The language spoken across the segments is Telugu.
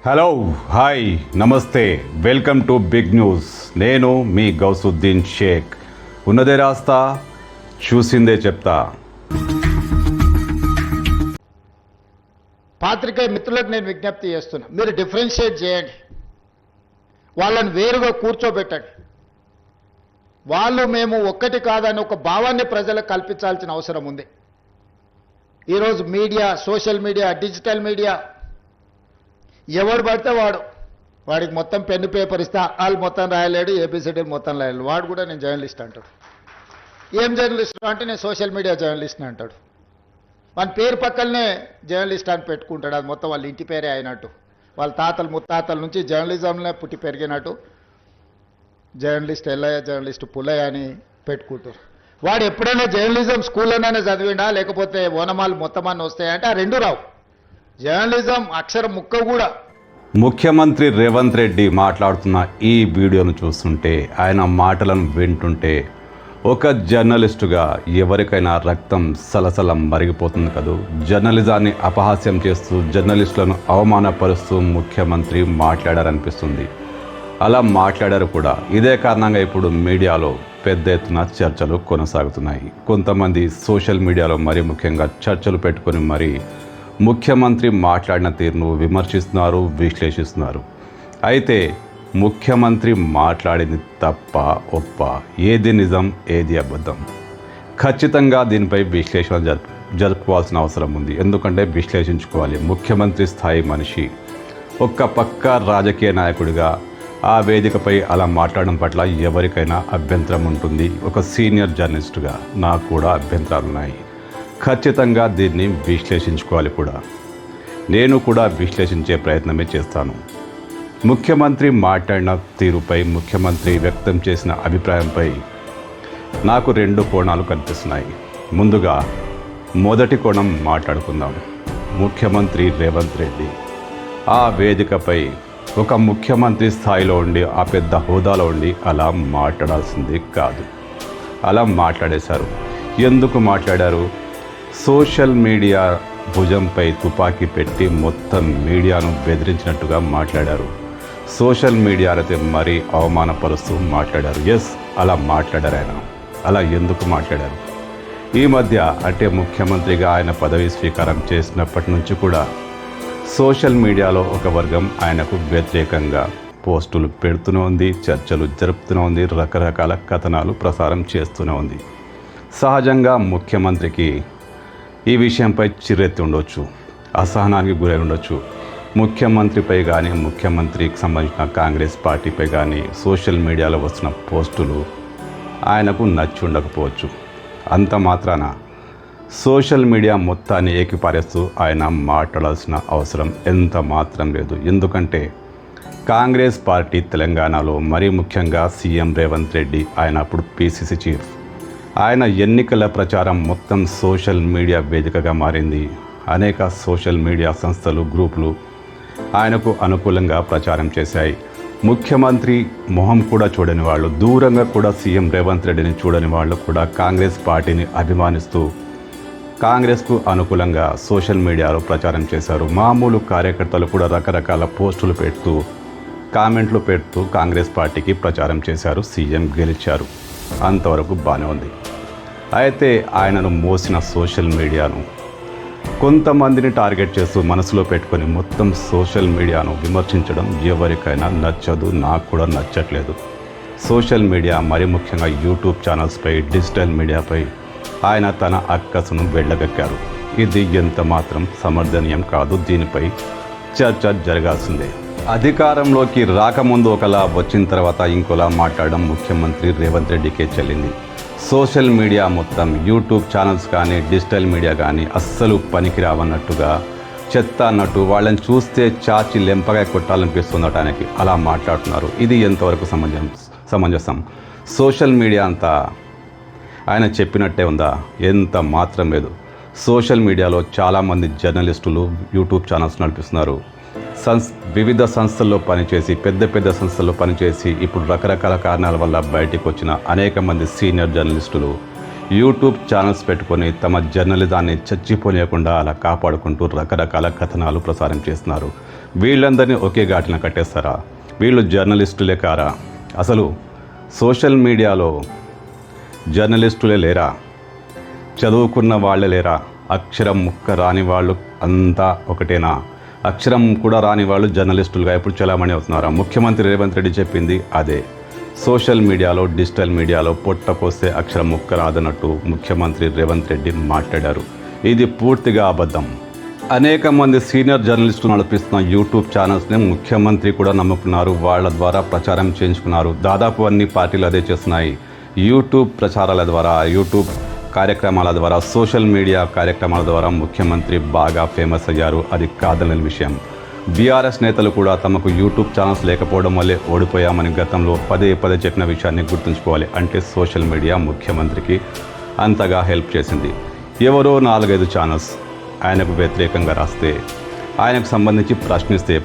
హలో హాయ్ నమస్తే వెల్కమ్ టు బిగ్ న్యూస్. నేను మీ గౌసుద్దీన్ షేక్. ఉన్నదే రాస్తా, చూసిందే చెప్తా. పాత్రికేయ మిత్రులకు నేను విజ్ఞప్తి చేస్తున్నా, మీరు డిఫరెన్షియేట్ చేయండి, వాళ్ళని వేరుగా కూర్చోబెట్టండి. వాళ్ళు మేము ఒక్కటి కాదని ఒక భావాన్ని ప్రజలకు కల్పించాల్సిన అవసరం ఉంది. ఈరోజు media, social media, digital media, ఎవడు పడితే వాడికి మొత్తం పెన్ను పేపర్ ఇస్తే వాళ్ళు మొత్తం రాయలేడు, ఏబిసిడి మొత్తం రాయలేడు. వాడు కూడా నేను జర్నలిస్ట్ అంటాడు. ఏం జర్నలిస్ట్ అంటే నేను సోషల్ మీడియా జర్నలిస్ట్ని అంటాడు. వాళ్ళ పేరు పక్కనే జర్నలిస్ట్ అని పెట్టుకుంటాడు. అది మొత్తం వాళ్ళ ఇంటి పేరే అయినట్టు, వాళ్ళ తాతలు ముత్తాతల నుంచి జర్నలిజంలో పుట్టి పెరిగినట్టు జర్నలిస్ట్ ఎల్లయ్య, జర్నలిస్ట్ పుల్లయ్య అని పెట్టుకుంటారు. వాడు ఎప్పుడైనా జర్నలిజం స్కూల్లోనే చదివిండా, లేకపోతే ఓనమాలు మొత్తమాన్ని వస్తాయంటే ఆ రెండు రావు. జర్నలిజం అక్షరం ముక్క కూడా. ముఖ్యమంత్రి రేవంత్ రెడ్డి మాట్లాడుతున్న ఈ వీడియోను చూస్తుంటే, ఆయన మాటలను వింటుంటే ఒక జర్నలిస్టుగా ఎవరికైనా రక్తం సలసలం మరిగిపోతుంది కదూ. జర్నలిజాన్ని అపహాస్యం చేస్తూ, జర్నలిస్టులను అవమానపరుస్తూ ముఖ్యమంత్రి మాట్లాడారనిపిస్తుంది. అలా మాట్లాడారు కూడా. ఇదే కారణంగా ఇప్పుడు మీడియాలో పెద్ద ఎత్తున చర్చలు కొనసాగుతున్నాయి. కొంతమంది సోషల్ మీడియాలో మరీ ముఖ్యంగా చర్చలు పెట్టుకొని మరీ ముఖ్యమంత్రి మాట్లాడిన తీరును విమర్శిస్తున్నారు, విశ్లేషిస్తున్నారు. అయితే ముఖ్యమంత్రి మాట్లాడింది తప్ప ఒప్ప, ఏది నిజం ఏది అబద్ధం, ఖచ్చితంగా దీనిపై విశ్లేషణ జరుపుకోవాల్సిన అవసరం ఉంది. ఎందుకంటే విశ్లేషించుకోవాలి. ముఖ్యమంత్రి స్థాయి మనిషి, ఒక్క పక్క రాజకీయ నాయకుడిగా ఆ వేదికపై అలా మాట్లాడడం పట్ల ఎవరికైనా అభ్యంతరం ఉంటుంది. ఒక సీనియర్ జర్నలిస్టుగా నాకు కూడా అభ్యంతరాలున్నాయి. ఖచ్చితంగా దీన్ని విశ్లేషించుకోవాలి కూడా. నేను కూడా విశ్లేషించే ప్రయత్నమే చేస్తాను. ముఖ్యమంత్రి మాట్లాడిన తీరుపై, ముఖ్యమంత్రి వ్యక్తం చేసిన అభిప్రాయంపై నాకు రెండు కోణాలు కనిపిస్తున్నాయి. ముందుగా మొదటి కోణం మాట్లాడుకుందాం. ముఖ్యమంత్రి రేవంత్ రెడ్డి ఆ వేదికపై ఒక ముఖ్యమంత్రి స్థాయిలో ఉండి, ఆ పెద్ద హోదాలో ఉండి అలా మాట్లాడాల్సింది కాదు. అలా మాట్లాడేశారు. ఎందుకు మాట్లాడారు? సోషల్ మీడియా భుజంపై తుపాకీ పెట్టి మొత్తం మీడియాను బెదిరించినట్టుగా మాట్లాడారు. సోషల్ మీడియాలైతే మరీ అవమానపరుస్తూ మాట్లాడారు. ఎస్, అలా మాట్లాడారు ఆయన. అలా ఎందుకు మాట్లాడారు? ఈ మధ్య అంటే ముఖ్యమంత్రిగా ఆయన పదవి స్వీకారం చేసినప్పటి నుంచి కూడా సోషల్ మీడియాలో ఒక వర్గం ఆయనకు వ్యతిరేకంగా పోస్టులు పెడుతూనే ఉంది, చర్చలు జరుపుతూనే ఉంది, రకరకాల కథనాలు ప్రసారం చేస్తూనే ఉంది. సహజంగా ముఖ్యమంత్రికి ఈ విషయంపై చిరెత్తి ఉండొచ్చు, అసహనానికి గురై ఉండొచ్చు. ముఖ్యమంత్రిపై కానీ, ముఖ్యమంత్రికి సంబంధించిన కాంగ్రెస్ పార్టీపై కానీ సోషల్ మీడియాలో వస్తున్న పోస్టులు ఆయనకు నచ్చి ఉండకపోవచ్చు. అంత మాత్రాన సోషల్ మీడియా మొత్తాన్ని ఏకిపారేస్తూ ఆయన మాట్లాడాల్సిన అవసరం ఎంత మాత్రం లేదు. ఎందుకంటే కాంగ్రెస్ పార్టీ తెలంగాణలో, మరీ ముఖ్యంగా సీఎం రేవంత్ రెడ్డి, ఆయన అప్పుడు పీసీసీ చీఫ్, ఆయన ఎన్నికల ప్రచారం మొత్తం సోషల్ మీడియా వేదికగా మారింది. అనేక సోషల్ మీడియా సంస్థలు, గ్రూపులు ఆయనకు అనుకూలంగా ప్రచారం చేశాయి. ముఖ్యమంత్రి మొహం కూడా చూడని వాళ్ళు, దూరంగా కూడా సీఎం రేవంత్ రెడ్డిని చూడని వాళ్ళు కూడా కాంగ్రెస్ పార్టీని అభిమానిస్తూ కాంగ్రెస్కు అనుకూలంగా సోషల్ మీడియాలో ప్రచారం చేశారు. మామూలు కార్యకర్తలు కూడా రకరకాల పోస్టులు పెడుతూ, కామెంట్లు పెడుతూ కాంగ్రెస్ పార్టీకి ప్రచారం చేశారు. సీఎం గెలిచారు. అంతవరకు బాగానే ఉంది. అయితే ఆయనను మోసిన సోషల్ మీడియాను కొంతమందిని టార్గెట్ చేస్తూ మనసులో పెట్టుకొని మొత్తం సోషల్ మీడియాను విమర్శించడం ఎవరికైనా నచ్చదు. నాకు కూడా నచ్చట్లేదు. సోషల్ మీడియా, మరి ముఖ్యంగా యూట్యూబ్ ఛానల్స్పై, డిజిటల్ మీడియాపై ఆయన తన అక్కసును వెళ్ళగక్కారు. ఇది ఎంత మాత్రం సమర్థనీయం కాదు. దీనిపై చర్చ జరగాల్సిందే. అధికారంలోకి రాకముందు ఒకలా, వచ్చిన తర్వాత ఇంకోలా మాట్లాడడం ముఖ్యమంత్రి రేవంత్ రెడ్డికే చెల్లింది. సోషల్ మీడియా మొత్తం, యూట్యూబ్ ఛానల్స్ కానీ, డిజిటల్ మీడియా కానీ అస్సలు పనికిరావన్నట్టుగా, చెత్త అన్నట్టు, వాళ్ళని చూస్తే చాచి లెంపగా కొట్టాలనిపిస్తుందట ఆయనకి. అలా మాట్లాడుతున్నారు. ఇది ఎంతవరకు సమంజసం? సోషల్ మీడియా అంతా ఆయన చెప్పినట్టే ఉందా? ఎంత మాత్రం లేదు. సోషల్ మీడియాలో చాలామంది జర్నలిస్టులు యూట్యూబ్ ఛానల్స్ నడిపిస్తున్నారు. వివిధ సంస్థల్లో పనిచేసి, పెద్ద పెద్ద సంస్థల్లో పనిచేసి ఇప్పుడు రకరకాల కారణాల వల్ల బయటికి వచ్చిన అనేక మంది సీనియర్ జర్నలిస్టులు యూట్యూబ్ ఛానల్స్ పెట్టుకొని తమ జర్నలిజాన్ని చచ్చిపోలేకుండా అలా కాపాడుకుంటూ రకరకాల కథనాలు ప్రసారం చేస్తున్నారు. వీళ్ళందరినీ ఒకే ఘాటిన కట్టేస్తారా? వీళ్ళు జర్నలిస్టులే కారా? అసలు సోషల్ మీడియాలో జర్నలిస్టులే లేరా? చదువుకున్న వాళ్ళే లేరా? అక్షరం ముక్క రాని వాళ్ళు అంతా ఒకటేనా? అక్షరం కూడా రాని వాళ్ళు జర్నలిస్టులుగా ఇప్పుడు చలామణి అవుతున్నారా? ముఖ్యమంత్రి రేవంత్ రెడ్డి చెప్పింది అదే. సోషల్ మీడియాలో, డిజిటల్ మీడియాలో పొట్టకొస్తే అక్షరం ముక్క రాదన్నట్టు ముఖ్యమంత్రి రేవంత్ రెడ్డి మాట్లాడారు. ఇది పూర్తిగా అబద్ధం. అనేక మంది సీనియర్ జర్నలిస్టులు నడిపిస్తున్న యూట్యూబ్ ఛానల్స్ని ముఖ్యమంత్రి కూడా నమ్ముకున్నారు. వాళ్ళ ద్వారా ప్రచారం చేయించుకున్నారు. దాదాపు అన్ని పార్టీలు అదే చేస్తున్నాయి. యూట్యూబ్ ప్రచారాల ద్వారా, యూట్యూబ్ కార్యక్రమాల ద్వారా, సోషల్ మీడియా కార్యక్రమాల ద్వారా ముఖ్యమంత్రి బాగా ఫేమస్ అయ్యారు. అది కాదనని విషయం. బీఆర్ఎస్ నేతలు కూడా తమకు యూట్యూబ్ ఛానల్స్ లేకపోవడం వల్లే ఓడిపోయామని గతంలో పదే పదే చెప్పిన విషయాన్ని గుర్తుంచుకోవాలి. అంటే సోషల్ మీడియా ముఖ్యమంత్రికి అంతగా హెల్ప్ చేసింది. ఎవరో 4-5 ఛానల్స్ ఆయనకు వ్యతిరేకంగా రాస్తే, ఆయనకు సంబంధించి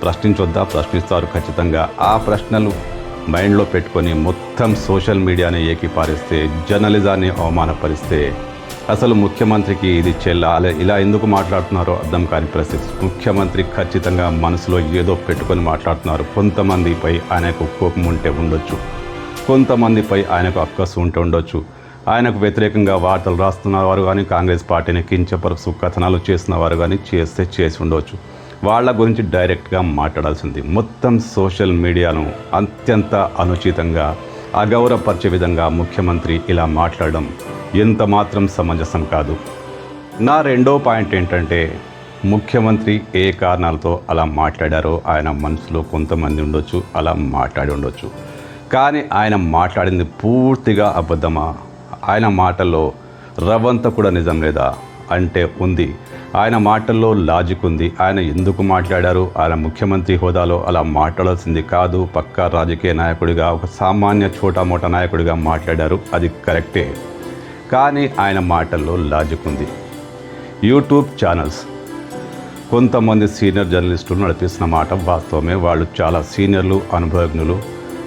ప్రశ్నించొద్దా? ప్రశ్నిస్తారు ఖచ్చితంగా. ఆ ప్రశ్నలు మైండ్లో పెట్టుకొని మొత్తం సోషల్ మీడియాని ఏకీపారిస్తే, జర్నలిజాన్ని అవమానపరిస్తే అసలు ముఖ్యమంత్రికి ఇది చెల్లాలి. ఇలా ఎందుకు మాట్లాడుతున్నారో అర్థం కాని పరిస్థితి. ముఖ్యమంత్రి ఖచ్చితంగా మనసులో ఏదో పెట్టుకొని మాట్లాడుతున్నారు. కొంతమందిపై ఆయనకు కోపం ఉంటే ఉండొచ్చు, కొంతమందిపై ఆయనకు అక్కసు ఉంటే ఉండొచ్చు. ఆయనకు వ్యతిరేకంగా వార్తలు రాస్తున్నవారు కానీ, కాంగ్రెస్ పార్టీని కించపరుచు కథనాలు చేసిన వారు కానీ చేసి ఉండవచ్చు. వాళ్ళ గురించి డైరెక్ట్గా మాట్లాడాల్సింది. మొత్తం సోషల్ మీడియాను అత్యంత అనుచితంగా, అగౌరవపరిచే విధంగా ముఖ్యమంత్రి ఇలా మాట్లాడడం ఎంత మాత్రం సమంజసం కాదు. నా రెండో పాయింట్ ఏంటంటే, ముఖ్యమంత్రి ఏ కారణాలతో అలా మాట్లాడారో ఆయన మనసులో కొంతమంది ఉండొచ్చు, అలా మాట్లాడి ఉండొచ్చు. కానీ ఆయన మాట్లాడింది పూర్తిగా అబద్ధమా? ఆయన మాటల్లో రవంత కూడా నిజం లేదా అంటే ఉంది. ఆయన మాటల్లో లాజిక్ ఉంది. ఆయన ఎందుకు మాట్లాడారు? ఆయన ముఖ్యమంత్రి హోదాలో అలా మాట్లాడాల్సింది కాదు. పక్కా రాజకీయ నాయకుడిగా, ఒక సామాన్య చోటామోటా నాయకుడిగా మాట్లాడారు. అది కరెక్టే. కానీ ఆయన మాటల్లో లాజిక్ ఉంది. యూట్యూబ్ ఛానల్స్ కొంతమంది సీనియర్ జర్నలిస్టులు నడిపిస్తున్న మాట వాస్తవమే. వాళ్ళు చాలా సీనియర్లు, అనుభవజ్ఞులు.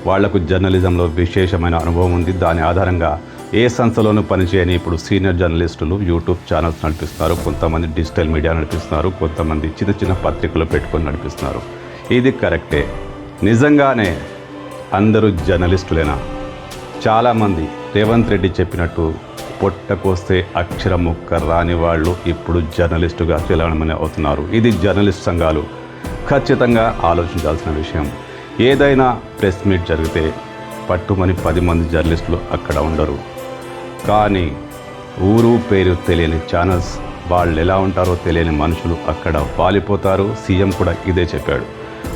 వాళ్లకు జర్నలిజంలో విశేషమైన అనుభవం ఉంది. దాని ఆధారంగా ఏ సంస్థలోనూ పనిచేయని ఇప్పుడు సీనియర్ జర్నలిస్టులు యూట్యూబ్ ఛానల్స్ నడిపిస్తున్నారు. కొంతమంది డిజిటల్ మీడియా నడిపిస్తున్నారు. కొంతమంది చిన్న చిన్న పత్రికలు పెట్టుకొని నడిపిస్తున్నారు. ఇది కరెక్టే. నిజంగానే అందరూ జర్నలిస్టులేనా? చాలామంది రేవంత్ రెడ్డి చెప్పినట్టు పొట్టకొస్తే అక్షరం ముక్క రాని వాళ్ళు ఇప్పుడు జర్నలిస్టుగా చలామణి అవుతున్నారు. ఇది జర్నలిస్ట్ సంఘాలు ఖచ్చితంగా ఆలోచించాల్సిన విషయం. ఏదైనా ప్రెస్ మీట్ జరిగితే పట్టుమని 10 మంది జర్నలిస్టులు అక్కడ ఉండరు. కానీ ఊరు పేరు తెలియని ఛానల్స్, వాళ్ళు ఎలా ఉంటారో తెలియని మనుషులు అక్కడ వాలిపోతారు. సీఎం కూడా ఇదే చెప్పాడు.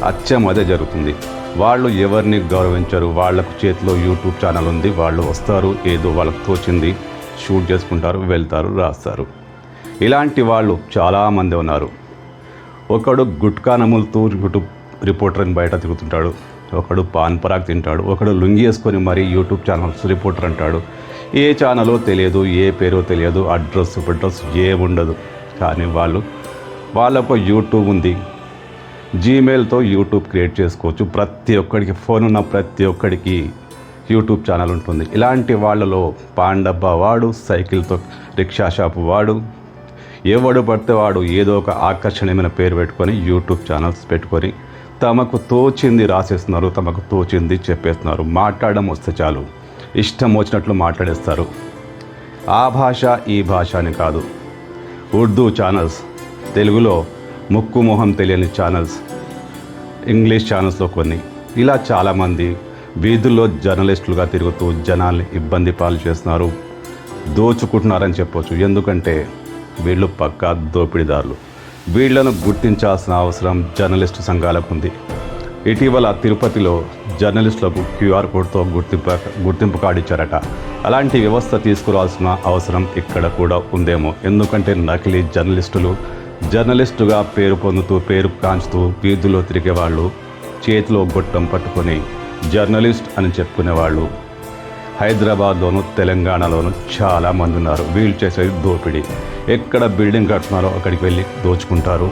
అచ్చం అదే జరుగుతుంది. వాళ్ళు ఎవరిని గౌరవించరు. వాళ్లకు చేతిలో యూట్యూబ్ ఛానల్ ఉంది. వాళ్ళు వస్తారు, ఏదో వాళ్ళకు తోచింది షూట్ చేసుకుంటారు, వెళ్తారు, రాస్తారు. ఇలాంటి వాళ్ళు చాలామంది ఉన్నారు. ఒకడు గుట్కా నములుతూ యూట్యూబ్ రిపోర్టర్ని బయట తిరుగుతుంటాడు. ఒకడు పాన్ పరాగ్ తింటాడు. ఒకడు లుంగి వేసుకొని మరీ యూట్యూబ్ ఛానల్స్ రిపోర్టర్ అంటాడు. ఏ ఛానలో తెలియదు, ఏ పేరో తెలియదు, అడ్రస్ ఏముండదు. కానీ వాళ్ళకు యూట్యూబ్ ఉంది. జీమెయిల్తో యూట్యూబ్ క్రియేట్ చేసుకోవచ్చు. ప్రతి ఒక్కడికి ఫోన్ ఉన్న ప్రతి ఒక్కడికి యూట్యూబ్ ఛానల్ ఉంటుంది. ఇలాంటి వాళ్ళలో పాన్ డబ్బా వాడు, సైకిల్తో రిక్షా షాపు వాడు, ఎవడు పడితే వాడు ఏదో ఒక ఆకర్షణీయమైన పేరు పెట్టుకొని యూట్యూబ్ ఛానల్స్ పెట్టుకొని తమకు తోచింది రాసేస్తున్నారు, తమకు తోచింది చెప్పేస్తున్నారు. మాట్లాడడం వస్తే చాలు ఇష్టం వచ్చినట్లు మాట్లాడేస్తారు. ఆ భాష ఈ భాష అని కాదు. ఉర్దూ ఛానల్స్, తెలుగులో ముక్కు మొహం తెలియని ఛానల్స్, ఇంగ్లీష్ ఛానల్స్లో కొన్ని, ఇలా చాలామంది వీధుల్లో జర్నలిస్టులుగా తిరుగుతూ జనాల్ని ఇబ్బంది పాలు చేస్తున్నారు, దోచుకుంటున్నారని చెప్పొచ్చు. ఎందుకంటే వీళ్ళు పక్కా దోపిడీదారులు. వీళ్లను గుర్తించాల్సిన అవసరం జర్నలిస్టు సంఘాలకు ఉంది. ఇటీవల తిరుపతిలో జర్నలిస్టులకు QR కోడ్తో గుర్తింపు కార్డు ఇచ్చారట. అలాంటి వ్యవస్థ తీసుకురావాల్సిన అవసరం ఇక్కడ కూడా ఉందేమో. ఎందుకంటే నకిలీ జర్నలిస్టుగా పేరు పొందుతూ, పేరు కాంచుతూ వీధుల్లో తిరిగే వాళ్ళు, చేతిలో గొట్టం పట్టుకొని జర్నలిస్ట్ అని చెప్పుకునేవాళ్ళు హైదరాబాద్లోను, తెలంగాణలోను చాలామంది ఉన్నారు. వీళ్ళు చేసేది దోపిడీ. ఎక్కడ బిల్డింగ్ కడుతున్నారో అక్కడికి వెళ్ళి దోచుకుంటారు,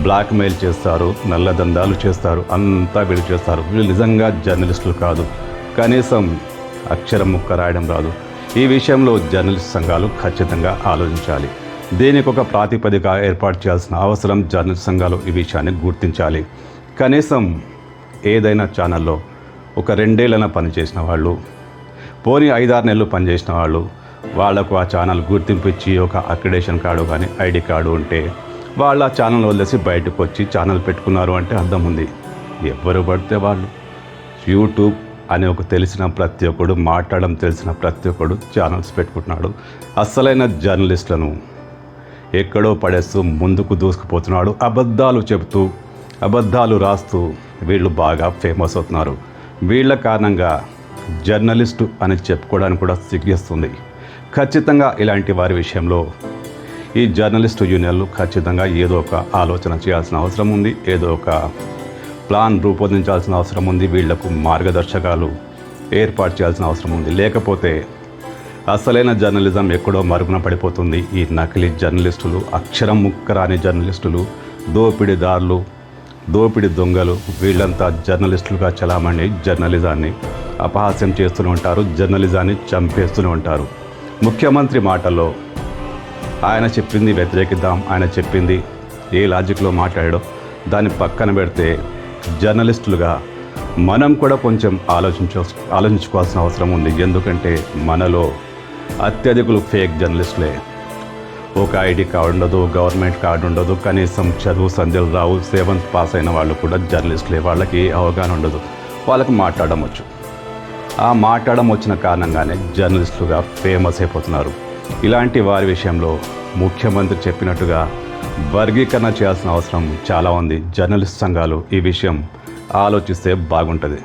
బ్లాక్మెయిల్ చేస్తారు, నల్లదందాలు చేస్తారు, అంతా వీళ్ళు చేస్తారు. వీళ్ళు నిజంగా జర్నలిస్టులు కాదు. కనీసం అక్షరం ముక్క రాయడం రాదు. ఈ విషయంలో జర్నలిస్ట్ సంఘాలు ఖచ్చితంగా ఆలోచించాలి. దీనికి ఒక ప్రాతిపదిక ఏర్పాటు చేయాల్సిన అవసరం జర్నలిస్ట్ సంఘాలు ఈ విషయాన్ని గుర్తించాలి. కనీసం ఏదైనా ఛానల్లో ఒక 2 ఏళ్ళైనా పనిచేసిన వాళ్ళు, పోనీ 5-6 నెలలు పనిచేసిన వాళ్ళు, వాళ్లకు ఆ ఛానల్ గుర్తింపు ఇచ్చి ఒక అక్రిడేషన్ కార్డు కానీ ఐడి కార్డు ఉంటే వాళ్ళు ఆ ఛానల్ వదిలేసి బయటకు వచ్చి ఛానల్ పెట్టుకున్నారు అంటే అర్థం ఉంది. ఎవరు పడితే వాళ్ళు యూట్యూబ్ అని ఒక తెలిసిన ప్రతి ఒక్కడు, మాట్లాడడం తెలిసిన ప్రతి ఒక్కడు ఛానల్స్ పెట్టుకుంటున్నాడు. అస్సలైన జర్నలిస్టులను ఎక్కడో పడేస్తూ ముందుకు దూసుకుపోతున్నాడు. అబద్ధాలు చెబుతూ అబద్ధాలు రాస్తూ వీళ్ళు బాగా ఫేమస్ అవుతున్నారు. వీళ్ళ కారణంగా జర్నలిస్టు అని చెప్పుకోవడానికి కూడా సిగ్గేస్తుంది. ఖచ్చితంగా ఇలాంటి వారి విషయంలో ఈ జర్నలిస్టు యూనియన్లు ఖచ్చితంగా ఏదో ఒక ఆలోచన చేయాల్సిన అవసరం ఉంది. ఏదో ఒక ప్లాన్ రూపొందించాల్సిన అవసరం ఉంది. వీళ్లకు మార్గదర్శకాలు ఏర్పాటు చేయాల్సిన అవసరం ఉంది. లేకపోతే అసలైన జర్నలిజం ఎక్కడో మరుగున పడిపోతుంది. ఈ నకిలీ జర్నలిస్టులు, అక్షరం ముక్కరాని జర్నలిస్టులు, దోపిడీదారులు, దోపిడీ దొంగలు, వీళ్ళంతా జర్నలిస్టులుగా చలామణి జర్నలిజాన్ని అపహాస్యం చేస్తూనే ఉంటారు. జర్నలిజాన్ని చంపేస్తూనే ఉంటారు. ముఖ్యమంత్రి మాటల్లో ఆయన చెప్పింది వ్యతిరేకిద్దాం, ఆయన చెప్పింది ఏ లాజిక్లో మాట్లాడాడో దాన్ని పక్కన పెడితే జర్నలిస్టులుగా మనం కూడా కొంచెం ఆలోచించుకోవాల్సిన అవసరం ఉంది. ఎందుకంటే మనలో అత్యధికులు ఫేక్ జర్నలిస్టులే. ఒక ఐడి కార్డు ఉండదు, గవర్నమెంట్ కార్డు ఉండదు, కనీసం చదువు సంధ్యలు రావు, 7th పాస్ అయిన వాళ్ళు కూడా జర్నలిస్టులే. వాళ్ళకి అవగాహన ఉండదు, వాళ్ళకి మాట్లాడడం వచ్చు. ఆ మాట్లాడడం వచ్చిన కారణంగానే జర్నలిస్టులుగా ఫేమస్ అయిపోతున్నారు. ఇలాంటి వారి విషయంలో ముఖ్యమంత్రి చెప్పినట్టుగా వర్గీకరణ చేయాల్సిన అవసరం చాలా ఉంది. జర్నలిస్ట్ సంఘాలు ఈ విషయం ఆలోచిస్తే బాగుంటుంది.